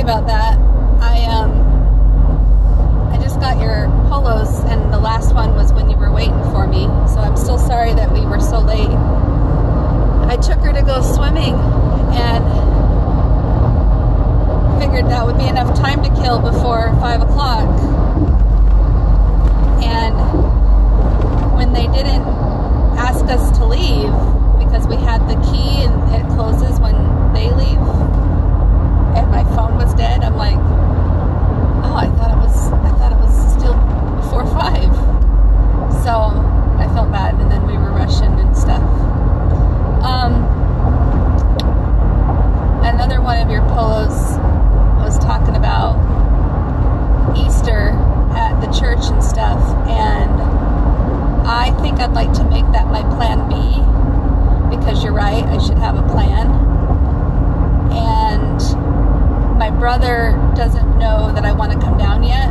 about that. I just got your polos, and the last one was when you were waiting for me. So I'm still sorry that we were so late. I took her to go swimming and figured that would be enough time to kill before 5 o'clock. And when they didn't ask us to leave, because we had the key and it closes when they leave, and my phone was dead, I'm like, oh, I thought it was still before 5. So I felt bad, and then we were rushing and stuff. Another one of your polos was talking about Easter at the church and stuff, and I think I'd like to make that my plan B, because you're right, I should have a plan. And my brother doesn't know that I want to come down yet,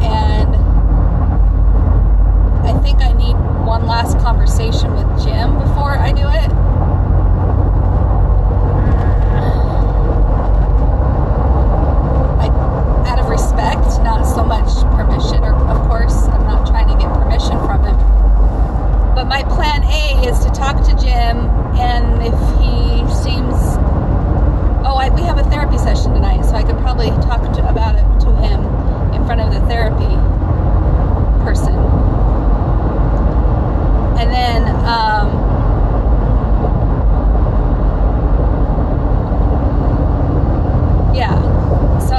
and I think I need one last conversation with Jim before I do it. Out of respect, not so much permission, or of course, I'm not trying to get permission from him. But my plan A is to talk to Jim, and if he seems... we have a therapy session tonight, so I could probably talk about it to him in front of the therapy person. And then, so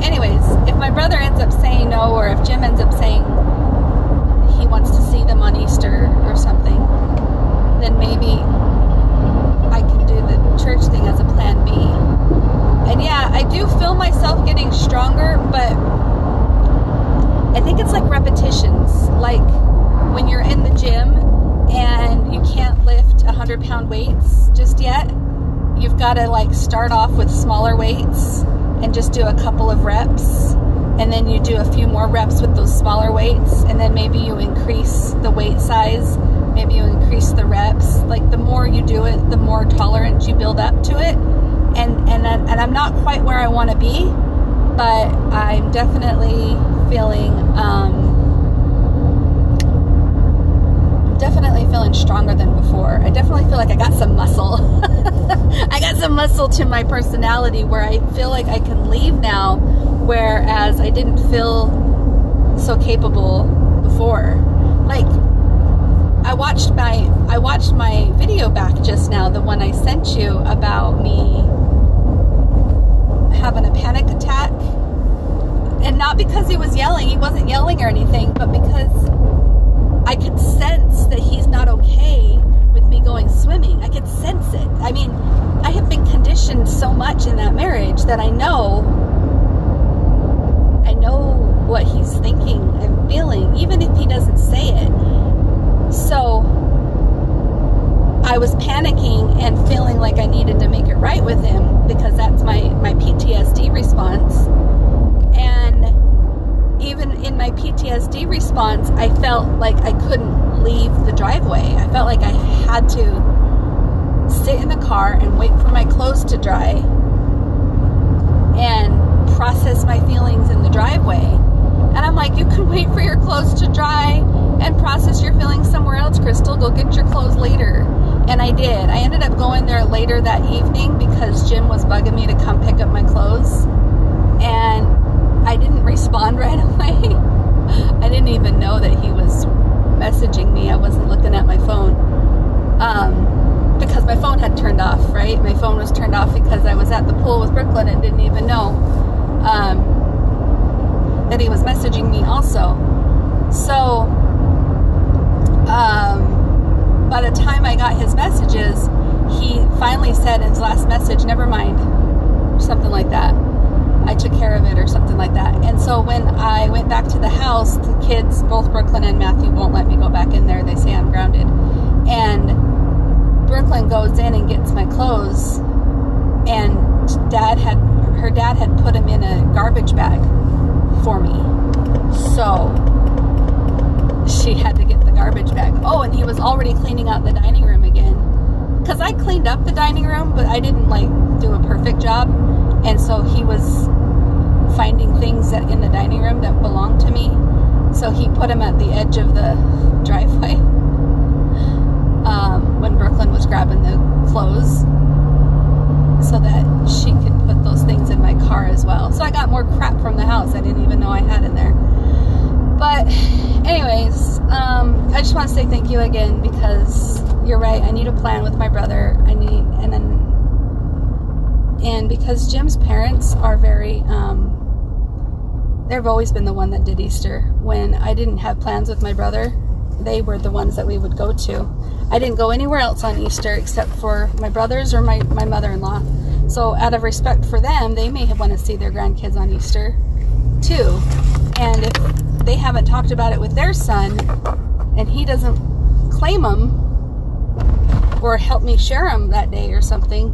anyways, if my brother ends up saying no, or if Jim ends up saying he wants to see them on Easter or something, then maybe I can do the church thing as a plan B. And yeah, I do feel myself getting stronger, but I think it's like repetitions. Like when you're in the gym and you can't lift 100-pound weights just yet, you've got to like start off with smaller weights and just do a couple of reps, and then you do a few more reps with those smaller weights, and then maybe you increase the weight size, maybe you increase the reps. Like the more you do it, the more tolerant you build up to it. And I'm not quite where I want to be, but I'm definitely feeling stronger than before. I definitely feel like I got some muscle. I got some muscle to my personality where I feel like I can leave now, whereas I didn't feel so capable before. Like I watched my video back just now, the one I sent you about me having a panic attack, and not because he was yelling. He wasn't yelling or anything, but because I could sense that he's not okay with me going swimming. I could sense it. I mean, I have been conditioned so much in that marriage that I know what he's thinking and feeling, even if he doesn't say it. So I was panicking and feeling like I needed to make it right with him, because that's my PTSD response. And even in my PTSD response, I felt like I couldn't leave the driveway. I felt like I had to sit in the car and wait for my clothes to dry and process my feelings in the driveway. And I'm like, you can wait for your clothes to dry and process your feelings somewhere else, Crystal. Go get your clothes later. And I did. I ended up going there later that evening because Jim was bugging me to come pick up my clothes. And I didn't respond right away. I didn't even know that he was messaging me. I wasn't looking at my phone. Because my phone had turned off, right? My phone was turned off because I was at the pool with Brooklyn and didn't even know that he was messaging me also. So, by the time I got his messages, he finally said in his last message, never mind, something like that. I took care of it or something like that. And so when I went back to the house, the kids, both Brooklyn and Matthew, won't let me go back in there. They say I'm grounded. And Brooklyn goes in and gets my clothes, and her dad had put them in a garbage bag for me. So she had to get the garbage bag. Oh, and he was already cleaning out the dining room again. Because I cleaned up the dining room, but I didn't do a perfect job. And so he was finding things that in the dining room that belonged to me. So he put them at the edge of the driveway when Brooklyn was grabbing the clothes, so that she could put those things in my car as well. So I got more crap from the house I didn't even know I had in there. But anyways, I just want to say thank you again, because you're right, I need a plan with my brother. And because Jim's parents are very, they've always been the one that did Easter. When I didn't have plans with my brother, they were the ones that we would go to. I didn't go anywhere else on Easter except for my brothers or my mother-in-law. So out of respect for them, they may want to see their grandkids on Easter too. And if they haven't talked about it with their son, and he doesn't claim them or help me share them that day or something,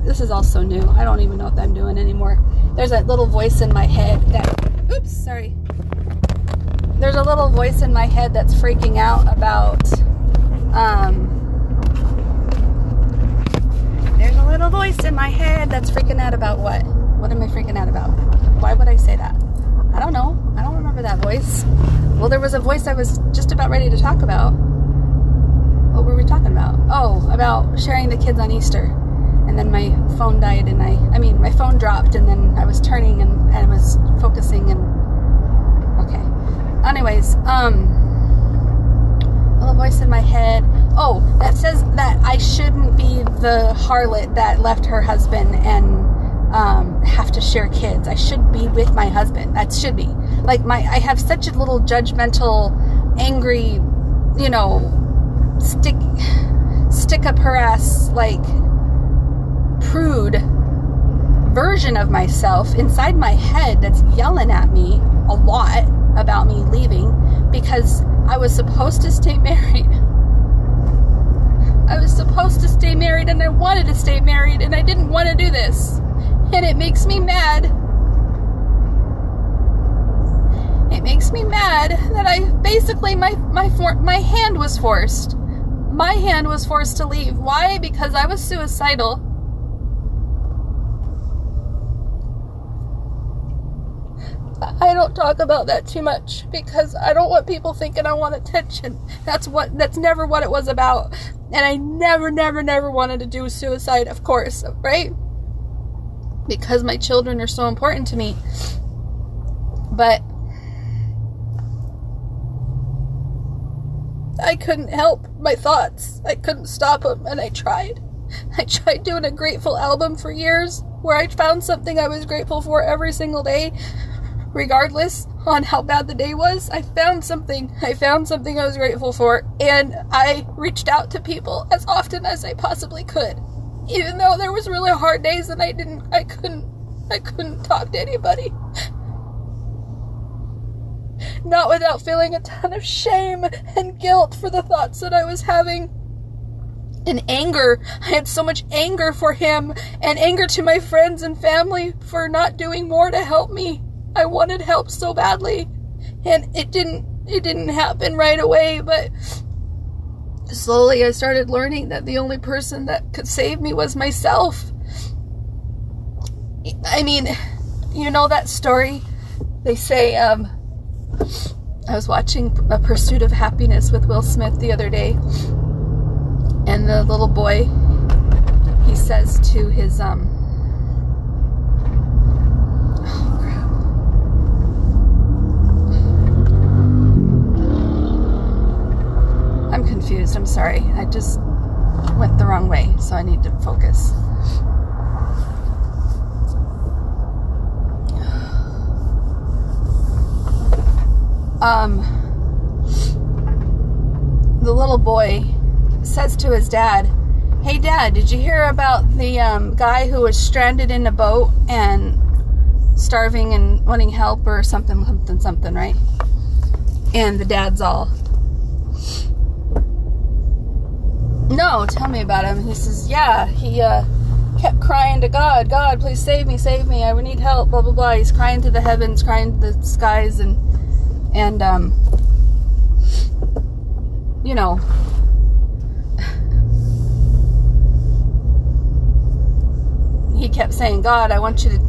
this is all so new. I don't even know what I'm doing anymore. There's that little voice in my head there's a little voice in my head that's freaking out about, there's a little voice in my head that's freaking out about what? What am I freaking out about? Why would I say that? I don't know. I don't remember that voice. Well, there was a voice I was just about ready to talk about. What were we talking about? Oh, about sharing the kids on Easter. And then my phone died, and my phone dropped, and then I was turning and I was focusing, and okay. Anyways, a little voice in my head. Oh, that says that I shouldn't be the harlot that left her husband and have to share kids. I should be with my husband. That should be. Like, I have such a little judgmental, angry, stick up her ass, like, prude version of myself inside my head that's yelling at me a lot about me leaving, because I was supposed to stay married. I was supposed to stay married, and I wanted to stay married, and I didn't want to do this. And it makes me mad. It makes me mad that I basically, my hand was forced. My hand was forced to leave. Why? Because I was suicidal. I don't talk about that too much because I don't want people thinking I want attention. That's never what it was about. And I never wanted to do suicide, of course, right? Because my children are so important to me. But I couldn't help my thoughts. I couldn't stop them, and I tried. I tried doing a grateful album for years where I found something I was grateful for every single day, regardless on how bad the day was. I found something I was grateful for, and I reached out to people as often as I possibly could, even though there was really hard days and I couldn't talk to anybody. Not without feeling a ton of shame and guilt for the thoughts that I was having. And anger. I had so much anger for him, and anger to my friends and family for not doing more to help me. I wanted help so badly, and it didn't happen right away, but slowly I started learning that the only person that could save me was myself. I mean, you know that story? They say, I was watching A Pursuit of Happiness with Will Smith the other day, and the little boy, he says to his, I'm confused, I'm sorry. I just went the wrong way, so I need to focus. The little boy says to his dad, "Hey Dad, did you hear about the guy who was stranded in a boat and starving and wanting help or something, right?" And the dad's all, "No, tell me about him." He says, "Yeah, he kept crying to God, 'God, please save me, I need help, blah, blah, blah.'" He's crying to the heavens, crying to the skies, and you know, he kept saying, "God, I want you to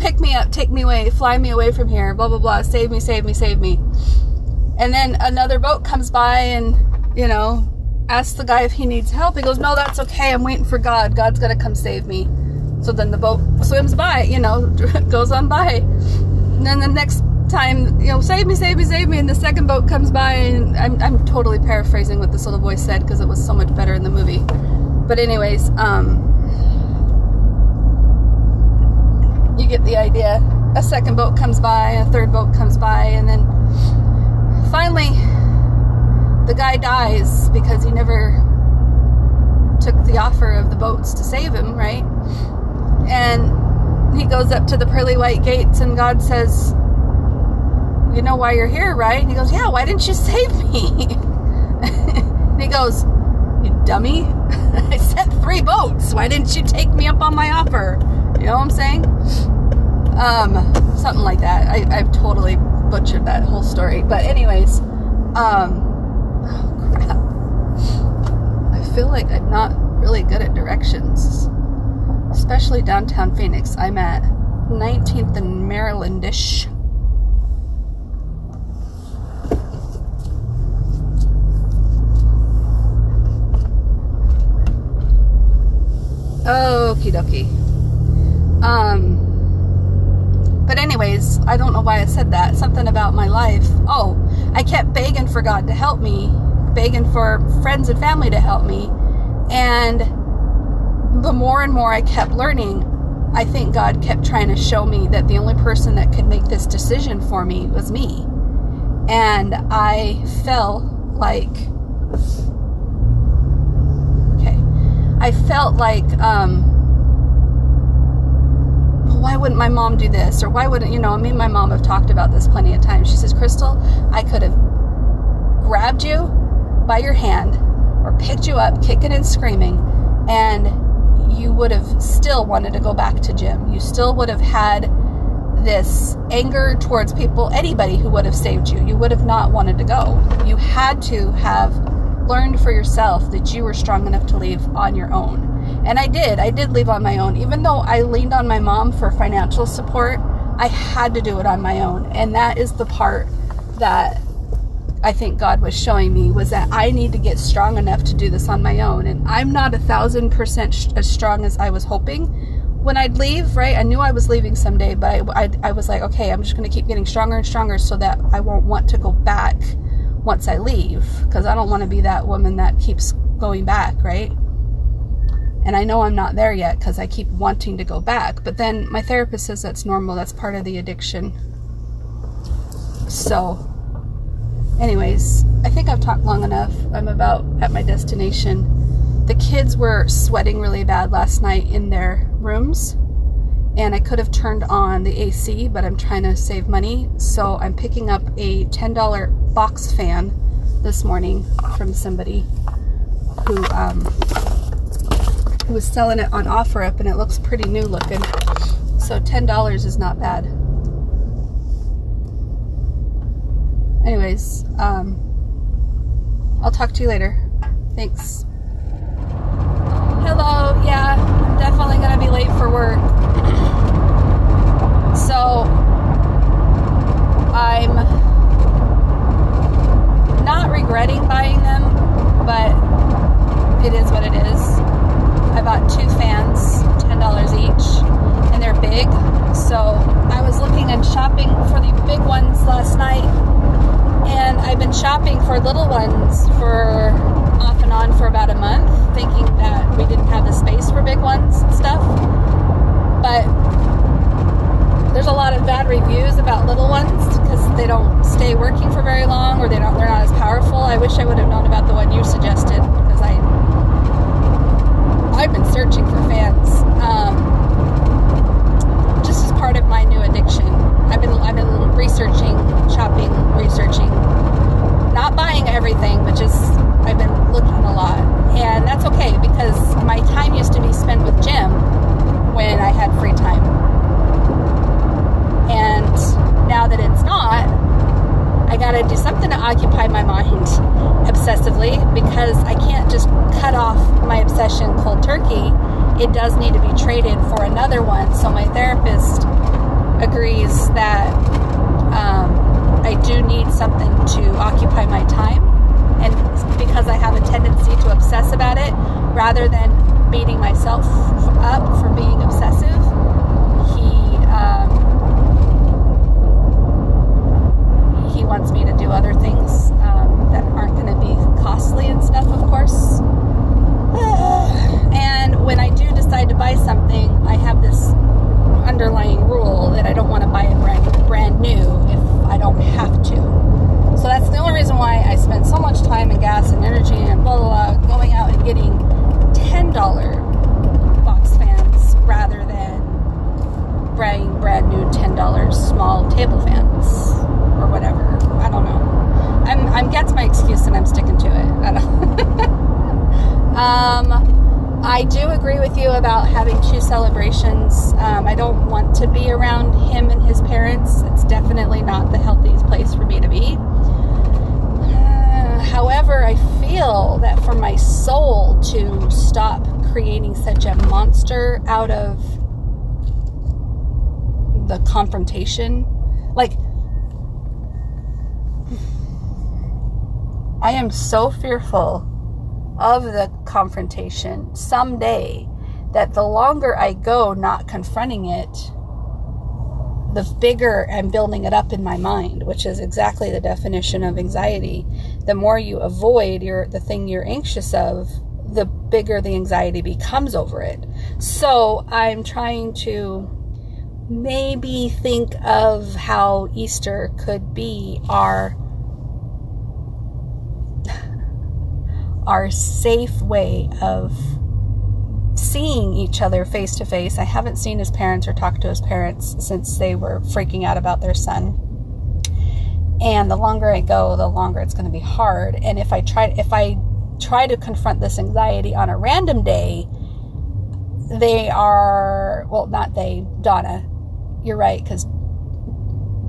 pick me up, take me away, fly me away from here, blah, blah, blah, save me, save me, save me. And then another boat comes by and, you know, asks the guy if he needs help. He goes, no, that's okay. I'm waiting for God. God's going to come save me. So then the boat swims by, you know, goes on by. And then the next time, you know, save me, save me, save me. And the second boat comes by, and I'm totally paraphrasing what this little boy said because it was so much better in the movie. But anyways, you get the idea. A second boat comes by, a third boat comes by, and then finally the guy dies because he never took the offer of the boats to save him, right? And he goes up to the pearly white gates, and God says, you know why you're here, right? And he goes, yeah, why didn't you save me? And he goes, you dummy. I sent 3 boats. Why didn't you take me up on my offer? You know what I'm saying? Something like that. I've totally butchered that whole story. But anyways, oh crap. I feel like I'm not really good at directions. Especially downtown Phoenix. I'm at 19th and Marylandish. Okie dokie. But anyways, I don't know why I said that. Something about my life. Oh, I kept begging for God to help me, begging for friends and family to help me. And the more and more I kept learning, I think God kept trying to show me that the only person that could make this decision for me was me. And I felt like, why wouldn't my mom do this? Or why wouldn't, you know, me and my mom have talked about this plenty of times. She says, Crystal, I could have grabbed you by your hand or picked you up kicking and screaming, and you would have still wanted to go back to Jim. You still would have had this anger towards people, anybody who would have saved you. You would have not wanted to go. You had to have learned for yourself that you were strong enough to leave on your own. And I did leave on my own. Even though I leaned on my mom for financial support, I had to do it on my own. And that is the part that I think God was showing me, was that I need to get strong enough to do this on my own. And I'm not 1,000% as strong as I was hoping when I'd leave, right? I knew I was leaving someday, but I was like, okay, I'm just going to keep getting stronger and stronger so that I won't want to go back once I leave, because I don't want to be that woman that keeps going back, right? And I know I'm not there yet because I keep wanting to go back. But then my therapist says that's normal. That's part of the addiction. So, anyways, I think I've talked long enough. I'm about at my destination. The kids were sweating really bad last night in their rooms. And I could have turned on the AC, but I'm trying to save money. So I'm picking up a $10 box fan this morning from somebody who was selling it on OfferUp, and it looks pretty new looking. So $10 is not bad. Anyways, I'll talk to you later. Thanks. Hello, yeah, I'm definitely going to be late for work. So, I'm not regretting buying them, but it is what it is. I bought 2 fans, $10 each, and they're big. So I was looking and shopping for the big ones last night, and I've been shopping for little ones for off and on for about a month, thinking that we didn't have the space for big ones and stuff. But there's a lot of bad reviews about little ones because they don't stay working for very long, or they're not as powerful. I wish I would have known about the one you suggested, because I've been searching for fans. Just as part of my new addiction. I've been researching, shopping, researching, not buying everything, but just I've been looking a lot. And that's okay, because my time used to be spent with Jim when I had free time. And now that it's not, I gotta do something to occupy my mind obsessively, because I can't just cut off my obsession cold turkey. It does need to be traded for another one. So my therapist agrees that I do need something to occupy my time, and because I have a tendency to obsess about it, rather than beating myself up for being obsessive, he wants me to do other things that aren't going to be costly and stuff, of course. And when I do decide to buy something, I have this underlying rule that I don't want to buy it brand new if I don't have to. So that's the only reason why I spend so much time and gas and energy and blah, blah, blah, going out and getting $10 box fans rather than buying brand new $10 small table fans or whatever. I don't know. That's my excuse and I'm sticking to it. I don't I do agree with you about having 2 celebrations. I don't want to be around him and his parents. It's definitely not the healthiest place for me to be. However, I feel that for my soul to stop creating such a monster out of the confrontation, like, I am so fearful of the confrontation someday that the longer I go not confronting it, the bigger I'm building it up in my mind, which is exactly the definition of anxiety. The more you avoid the thing you're anxious of, the bigger the anxiety becomes over it. So I'm trying to maybe think of how Easter could be our safe way of seeing each other face to face. I haven't seen his parents or talked to his parents since they were freaking out about their son. And the longer I go, the longer it's going to be hard. And if I try to confront this anxiety on a random day, Donna, you're right, because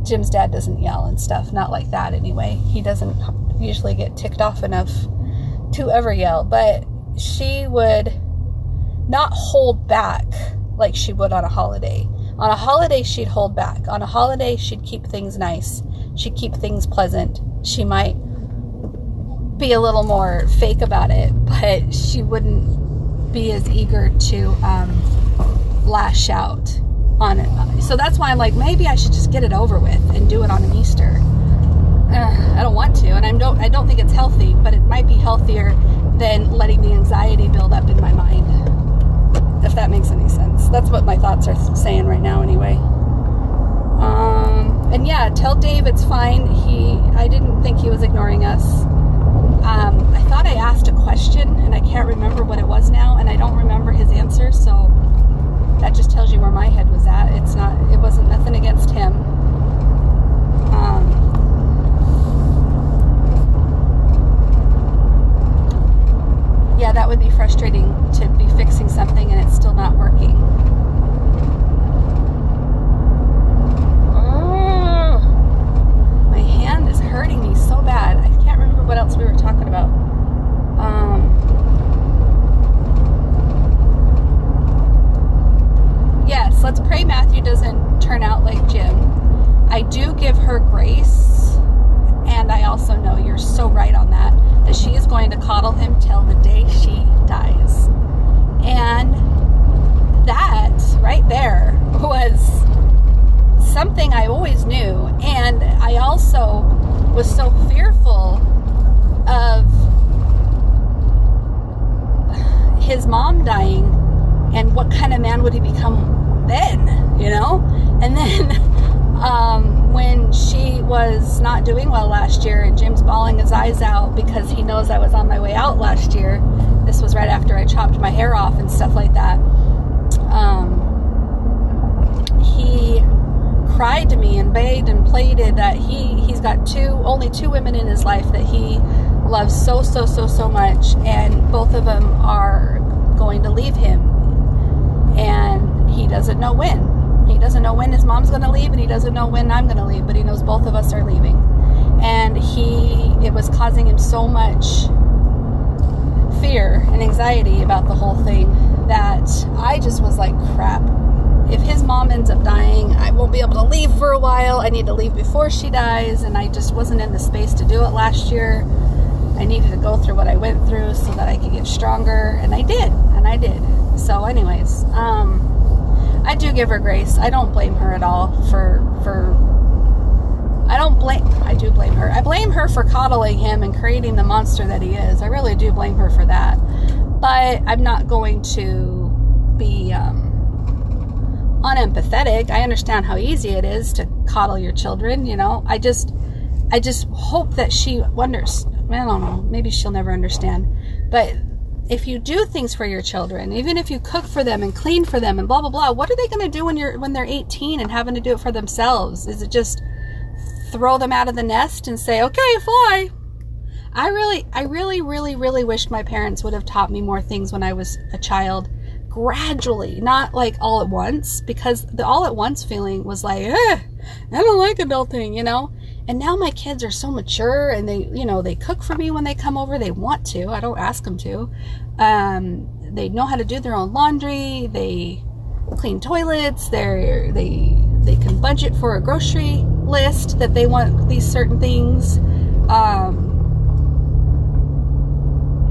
Jim's dad doesn't yell and stuff, not like that anyway. He doesn't usually get ticked off enough to ever yell, but she would not hold back like she would on a holiday. On a holiday, she'd hold back. On a holiday, she'd keep things nice. She'd keep things pleasant. She might be a little more fake about it, but she wouldn't be as eager to lash out on it. So that's why I'm like, maybe I should just get it over with and do it on an Easter. I don't want to, and I don't think it's healthy, but it might be healthier than letting the anxiety build up in my mind, if that makes any sense. That's what my thoughts are saying right now anyway. And yeah, tell Dave it's fine. I didn't think he was ignoring us. I thought I asked a question, and I can't remember what it was now, and I don't remember his answer, so that just tells you where my head was at. It wasn't nothing against him. Yeah, that would be frustrating to be fixing something and it's still not working. Oh, my hand is hurting me so bad. I can't remember what else we were talking about. Yes, let's pray Matthew doesn't turn out like Jim. I do give her grace, and I also know you're so right on that she is going to coddle him till the day she dies. And that right there was something I always knew. And I also was so fearful of his mom dying, and what kind of man would he become then, you know? And then when she was not doing well last year and Jim's bawling his eyes out because he knows I was on my way out last year. This was right after I chopped my hair off and stuff like that. He cried to me and begged and pleaded that he's got only two women in his life that he loves so much, and both of them are going to leave him, and he doesn't know when. He doesn't know when his mom's going to leave, and he doesn't know when I'm going to leave, but he knows both of us are leaving. And it was causing him so much fear and anxiety about the whole thing that I just was like, crap. If his mom ends up dying, I won't be able to leave for a while. I need to leave before she dies, and I just wasn't in the space to do it last year. I needed to go through what I went through so that I could get stronger, and I did. So anyways, I do give her grace. I don't blame her at all I do blame her. I blame her for coddling him and creating the monster that he is. I really do blame her for that. But I'm not going to be unempathetic. I understand how easy it is to coddle your children, you know. I just hope that she wonders. I don't know. Maybe she'll never understand. But if you do things for your children, even if you cook for them and clean for them and blah, blah, blah, what are they going to do when they're 18 and having to do it for themselves? Is it just throw them out of the nest and say, okay, fly? I really wished my parents would have taught me more things when I was a child, gradually, not like all at once, because the all at once feeling was like, I don't like adulting, you know? And now my kids are so mature, and they cook for me when they come over. They want to. I don't ask them to. They know how to do their own laundry. They clean toilets. They can budget for a grocery list that they want these certain things.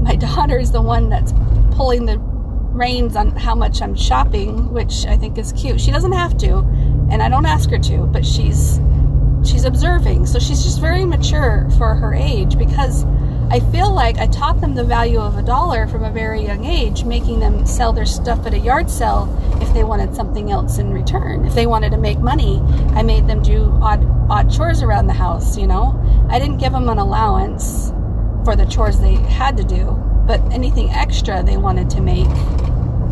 My daughter is the one that's pulling the reins on how much I'm shopping, which I think is cute. She doesn't have to, and I don't ask her to, but she's observing. So she's just very mature for her age, because I feel like I taught them the value of $1 from a very young age, making them sell their stuff at a yard sale if they wanted something else in return. If they wanted to make money, I made them do odd chores around the house, you know. I didn't give them an allowance for the chores they had to do, but anything extra they wanted to make,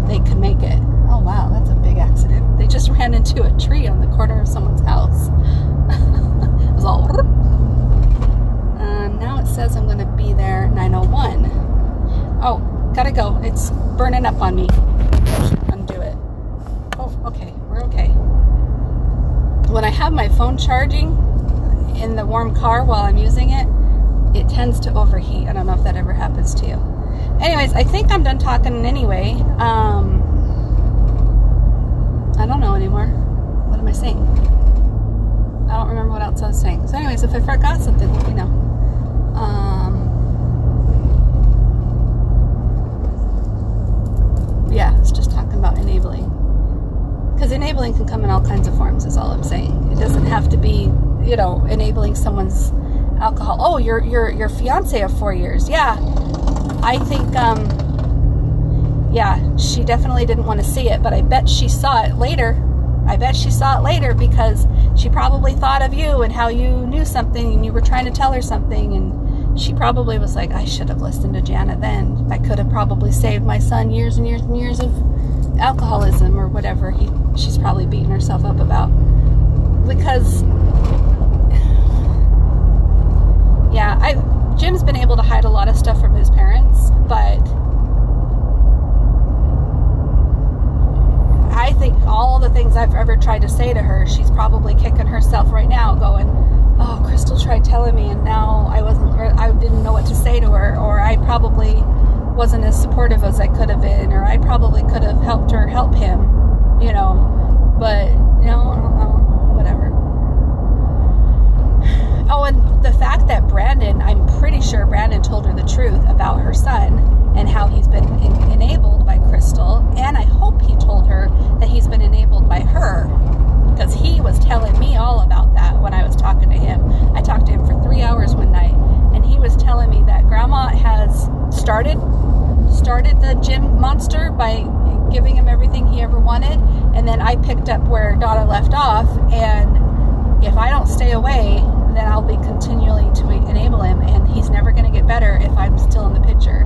they could make it. Oh wow, that's a big accident. They just ran into a tree on the corner of someone's house. It was all... now it says I'm going to be there 9:01. Oh, gotta go. It's burning up on me. Undo it. Oh, okay. We're okay. When I have my phone charging in the warm car while I'm using it, it tends to overheat. I don't know if that ever happens to you. Anyways, I think I'm done talking anyway. I don't know anymore. What am I saying? I don't remember what else I was saying. So anyways, if I forgot something, let me know. Yeah, it's just talking about enabling. Because enabling can come in all kinds of forms, is all I'm saying. It doesn't have to be, enabling someone's alcohol. Oh, your fiance of 4 years. Yeah. I think, she definitely didn't want to see it, but I bet she saw it later. Because she probably thought of you and how you knew something and you were trying to tell her something, and she probably was like, I should have listened to Janet then. I could have probably saved my son years and years and years of alcoholism or whatever she's probably beating herself up about. Because, Jim's been able to hide a lot of stuff from his parents, but I think all the things I've ever tried to say to her, she's probably kicking herself right now going, oh, Crystal tried telling me and now I didn't know what to say to her, or I probably wasn't as supportive as I could have been, or I probably could have helped her help him, but, I don't know, whatever. Oh, and the fact that I'm pretty sure Brandon told her the truth about her son and how he's been enabled by Crystal, and I hope he told her that he's been enabled by her, because he was telling me all about that when I was talking to him. I talked to him for 3 hours one night, and he was telling me that Grandma has started the gym monster by giving him everything he ever wanted, and then I picked up where Donna left off, and if I don't stay away, then I'll be continually to enable him, and he's never going to get better if I'm still in the picture.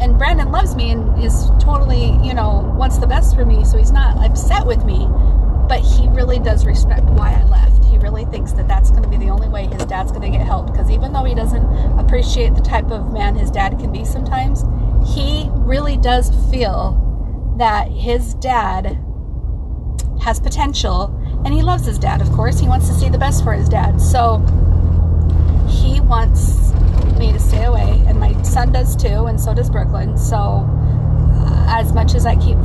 And Brandon loves me and is totally, wants the best for me, so he's not upset with me, but he really does respect why I left. He really thinks that that's going to be the only way his dad's going to get help, because even though he doesn't appreciate the type of man his dad can be sometimes, he really does feel that his dad has potential, and he loves his dad, of course. He wants to see the best for his dad, so he wants me to stay away, and my son does too, and so does Brooklyn. So as much as I keep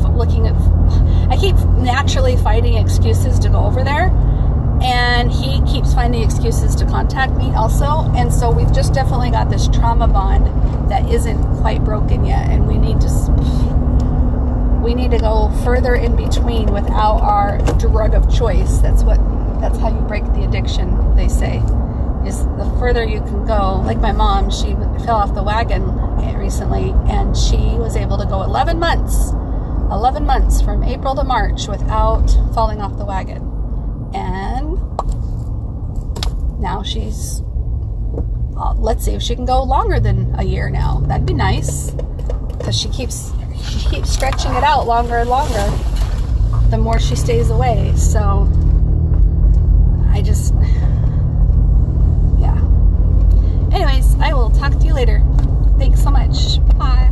naturally finding excuses to go over there, and he keeps finding excuses to contact me also. And so we've just definitely got this trauma bond that isn't quite broken yet, and we need to go further in between without our drug of choice. That's how you break the addiction, they say, is the further you can go. Like my mom, she fell off the wagon recently, and she was able to go 11 months from April to March without falling off the wagon. And now she's, let's see if she can go longer than a year now. That'd be nice, because she keeps stretching it out longer and longer the more she stays away. So yeah. Anyways, I will talk to you later. Thanks so much. Bye.